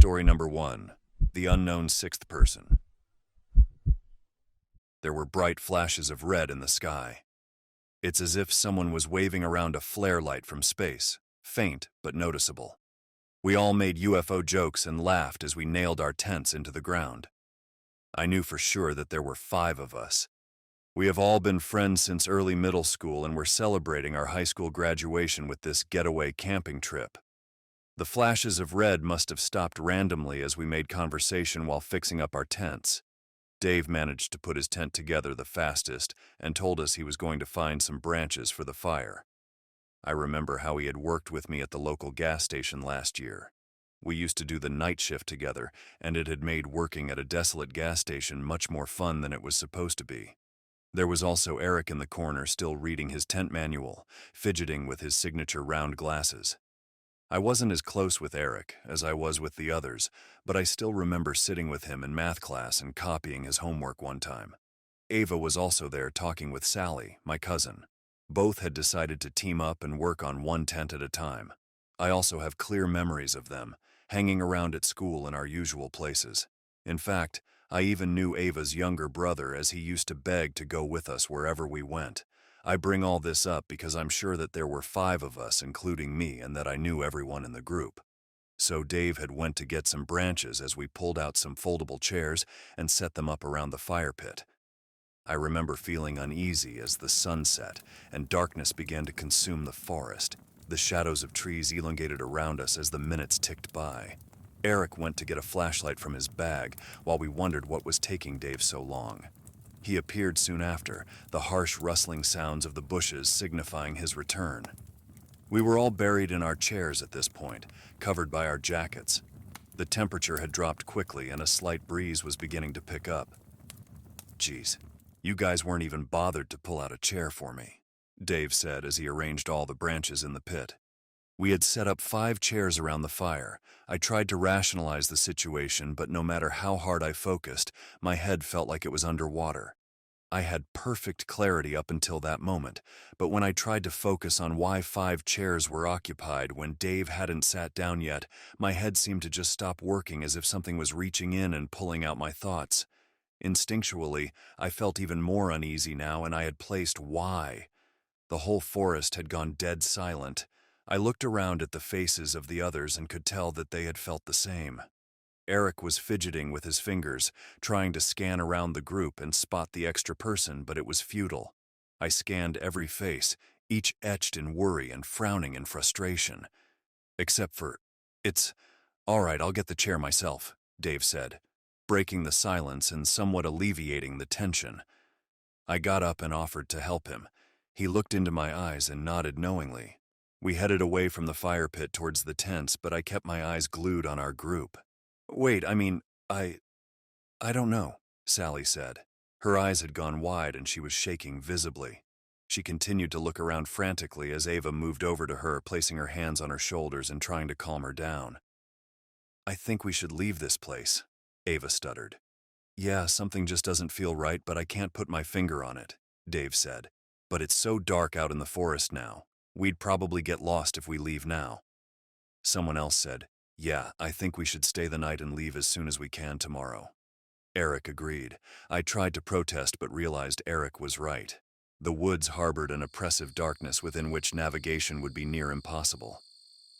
Story number 1. The Unknown Sixth Person. There were bright flashes of red in the sky. It's as if someone was waving around a flare light from space, faint but noticeable. We all made UFO jokes and laughed as we nailed our tents into the ground. I knew for sure that there were 5 of us. We have all been friends since early middle school and were celebrating our high school graduation with this getaway camping trip. The flashes of red must have stopped randomly as we made conversation while fixing up our tents. Dave managed to put his tent together the fastest and told us he was going to find some branches for the fire. I remember how he had worked with me at the local gas station last year. We used to do the night shift together, and it had made working at a desolate gas station much more fun than it was supposed to be. There was also Eric in the corner still reading his tent manual, fidgeting with his signature round glasses. I wasn't as close with Eric as I was with the others, but I still remember sitting with him in math class and copying his homework one time. Ava was also there talking with Sally, my cousin. Both had decided to team up and work on one tent at a time. I also have clear memories of them, hanging around at school in our usual places. In fact, I even knew Ava's younger brother as he used to beg to go with us wherever we went. I bring all this up because I'm sure that there were 5 of us, including me, and that I knew everyone in the group. So Dave had went to get some branches as we pulled out some foldable chairs and set them up around the fire pit. I remember feeling uneasy as the sun set and darkness began to consume the forest. The shadows of trees elongated around us as the minutes ticked by. Eric went to get a flashlight from his bag while we wondered what was taking Dave so long. He appeared soon after, the harsh rustling sounds of the bushes signifying his return. We were all buried in our chairs at this point, covered by our jackets. The temperature had dropped quickly and a slight breeze was beginning to pick up. "Geez, you guys weren't even bothered to pull out a chair for me," Dave said as he arranged all the branches in the pit. We had set up 5 chairs around the fire. I tried to rationalize the situation, but no matter how hard I focused, my head felt like it was underwater. I had perfect clarity up until that moment, but when I tried to focus on why 5 chairs were occupied when Dave hadn't sat down yet, my head seemed to just stop working as if something was reaching in and pulling out my thoughts. Instinctually, I felt even more uneasy now, and I had placed why. The whole forest had gone dead silent. I looked around at the faces of the others and could tell that they had felt the same. Eric was fidgeting with his fingers, trying to scan around the group and spot the extra person, but it was futile. I scanned every face, each etched in worry and frowning in frustration. Except for, "It's all right, I'll get the chair myself," Dave said, breaking the silence and somewhat alleviating the tension. I got up and offered to help him. He looked into my eyes and nodded knowingly. We headed away from the fire pit towards the tents, but I kept my eyes glued on our group. "Wait, I don't know," Sally said. Her eyes had gone wide and she was shaking visibly. She continued to look around frantically as Ava moved over to her, placing her hands on her shoulders and trying to calm her down. "I think we should leave this place," Ava stuttered. "Yeah, something just doesn't feel right, but I can't put my finger on it," Dave said. "But it's so dark out in the forest now. We'd probably get lost if we leave now." Someone else said, "Yeah, I think we should stay the night and leave as soon as we can tomorrow." Eric agreed. I tried to protest but realized Eric was right. The woods harbored an oppressive darkness within which navigation would be near impossible.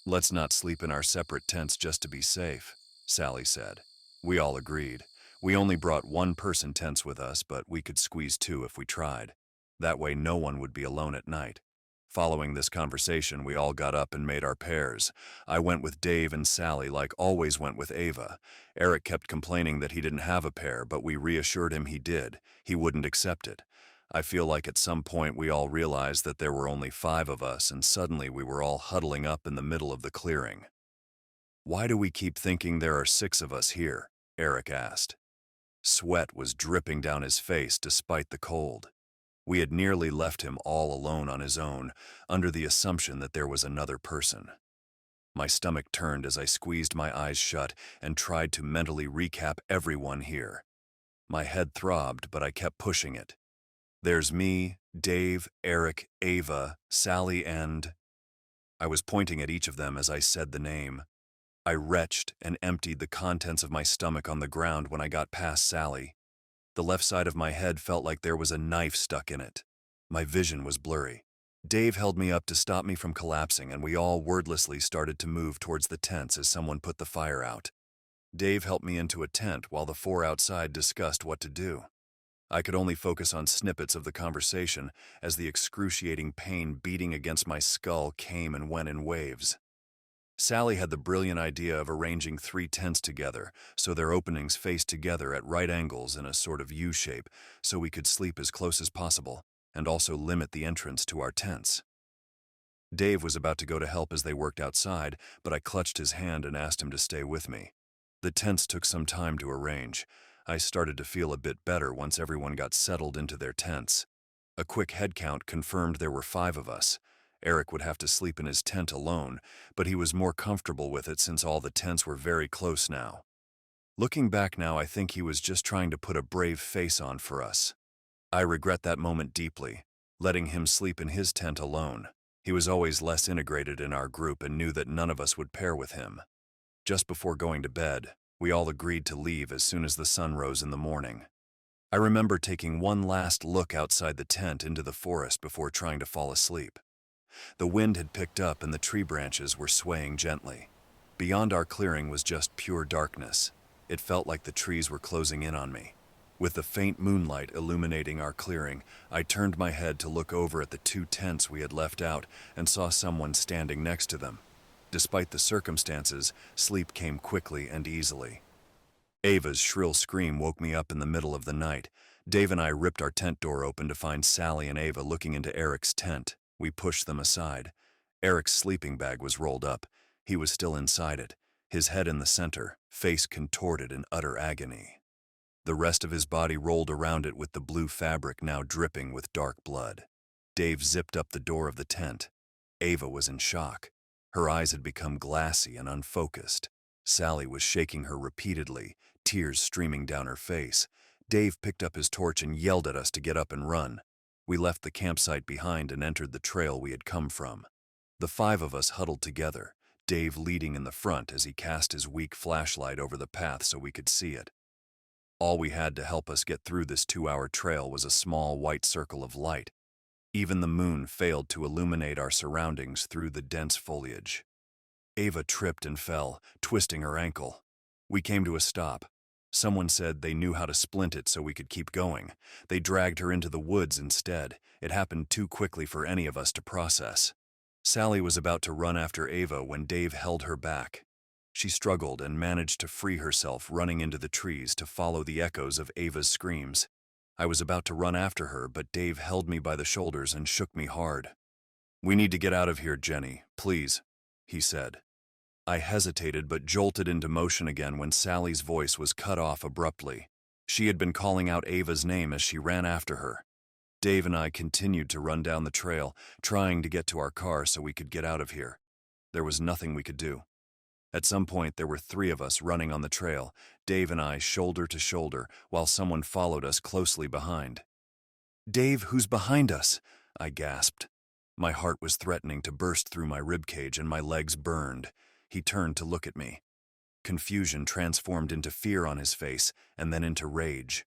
"Let's not sleep in our separate tents just to be safe," Sally said. We all agreed. We only brought 1-person tents with us, but we could squeeze 2 if we tried. That way no one would be alone at night. Following this conversation, we all got up and made our pairs. I went with Dave and Sally like always went with Ava. Eric kept complaining that he didn't have a pair, but we reassured him he did. He wouldn't accept it. I feel like at some point we all realized that there were only 5 of us, and suddenly we were all huddling up in the middle of the clearing. "Why do we keep thinking there are 6 of us here?" Eric asked. Sweat was dripping down his face despite the cold. We had nearly left him all alone on his own, under the assumption that there was another person. My stomach turned as I squeezed my eyes shut and tried to mentally recap everyone here. My head throbbed, but I kept pushing it. "There's me, Dave, Eric, Ava, Sally, and..." I was pointing at each of them as I said the name. I retched and emptied the contents of my stomach on the ground when I got past Sally. The left side of my head felt like there was a knife stuck in it. My vision was blurry. Dave held me up to stop me from collapsing, and we all wordlessly started to move towards the tents as someone put the fire out. Dave helped me into a tent while the four outside discussed what to do. I could only focus on snippets of the conversation as the excruciating pain beating against my skull came and went in waves. Sally had the brilliant idea of arranging 3 tents together so their openings faced together at right angles in a sort of U-shape so we could sleep as close as possible and also limit the entrance to our tents. Dave was about to go to help as they worked outside, but I clutched his hand and asked him to stay with me. The tents took some time to arrange. I started to feel a bit better once everyone got settled into their tents. A quick head count confirmed there were 5 of us. Eric would have to sleep in his tent alone, but he was more comfortable with it since all the tents were very close now. Looking back now, I think he was just trying to put a brave face on for us. I regret that moment deeply, letting him sleep in his tent alone. He was always less integrated in our group and knew that none of us would pair with him. Just before going to bed, we all agreed to leave as soon as the sun rose in the morning. I remember taking one last look outside the tent into the forest before trying to fall asleep. The wind had picked up and the tree branches were swaying gently. Beyond our clearing was just pure darkness. It felt like the trees were closing in on me. With the faint moonlight illuminating our clearing, I turned my head to look over at the 2 tents we had left out and saw someone standing next to them. Despite the circumstances, sleep came quickly and easily. Ava's shrill scream woke me up in the middle of the night. Dave and I ripped our tent door open to find Sally and Ava looking into Eric's tent. We pushed them aside. Eric's sleeping bag was rolled up. He was still inside it, his head in the center, face contorted in utter agony. The rest of his body rolled around it with the blue fabric now dripping with dark blood. Dave zipped up the door of the tent. Ava was in shock. Her eyes had become glassy and unfocused. Sally was shaking her repeatedly, tears streaming down her face. Dave picked up his torch and yelled at us to get up and run. We left the campsite behind and entered the trail we had come from. The 5 of us huddled together, Dave leading in the front as he cast his weak flashlight over the path so we could see it. All we had to help us get through this 2-hour trail was a small white circle of light. Even the moon failed to illuminate our surroundings through the dense foliage. Ava tripped and fell, twisting her ankle. We came to a stop. Someone said they knew how to splint it so we could keep going. They dragged her into the woods instead. It happened too quickly for any of us to process. Sally was about to run after Ava when Dave held her back. She struggled and managed to free herself, running into the trees to follow the echoes of Ava's screams. I was about to run after her, but Dave held me by the shoulders and shook me hard. "We need to get out of here, Jenny, please," he said. I hesitated but jolted into motion again when Sally's voice was cut off abruptly. She had been calling out Ava's name as she ran after her. Dave and I continued to run down the trail, trying to get to our car so we could get out of here. There was nothing we could do. At some point, there were 3 of us running on the trail, Dave and I shoulder to shoulder, while someone followed us closely behind. "Dave, who's behind us?" I gasped. My heart was threatening to burst through my ribcage and my legs burned. He turned to look at me. Confusion transformed into fear on his face and then into rage.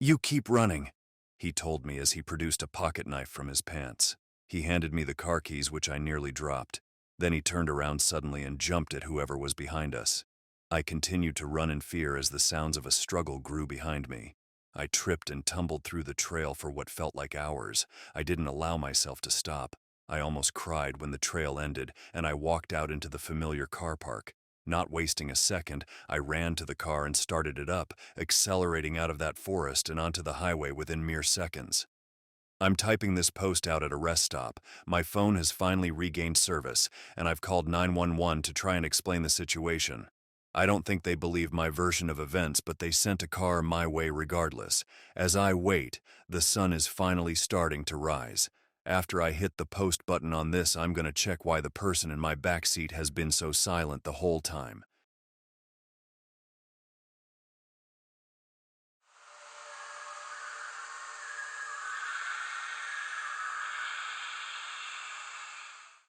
"You keep running," he told me as he produced a pocket knife from his pants. He handed me the car keys, which I nearly dropped. Then he turned around suddenly and jumped at whoever was behind us. I continued to run in fear as the sounds of a struggle grew behind me. I tripped and tumbled through the trail for what felt like hours. I didn't allow myself to stop. I almost cried when the trail ended and I walked out into the familiar car park. Not wasting a second, I ran to the car and started it up, accelerating out of that forest and onto the highway within mere seconds. I'm typing this post out at a rest stop. My phone has finally regained service, and I've called 911 to try and explain the situation. I don't think they believe my version of events, but they sent a car my way regardless. As I wait, the sun is finally starting to rise. After I hit the post button on this, I'm going to check why the person in my backseat has been so silent the whole time.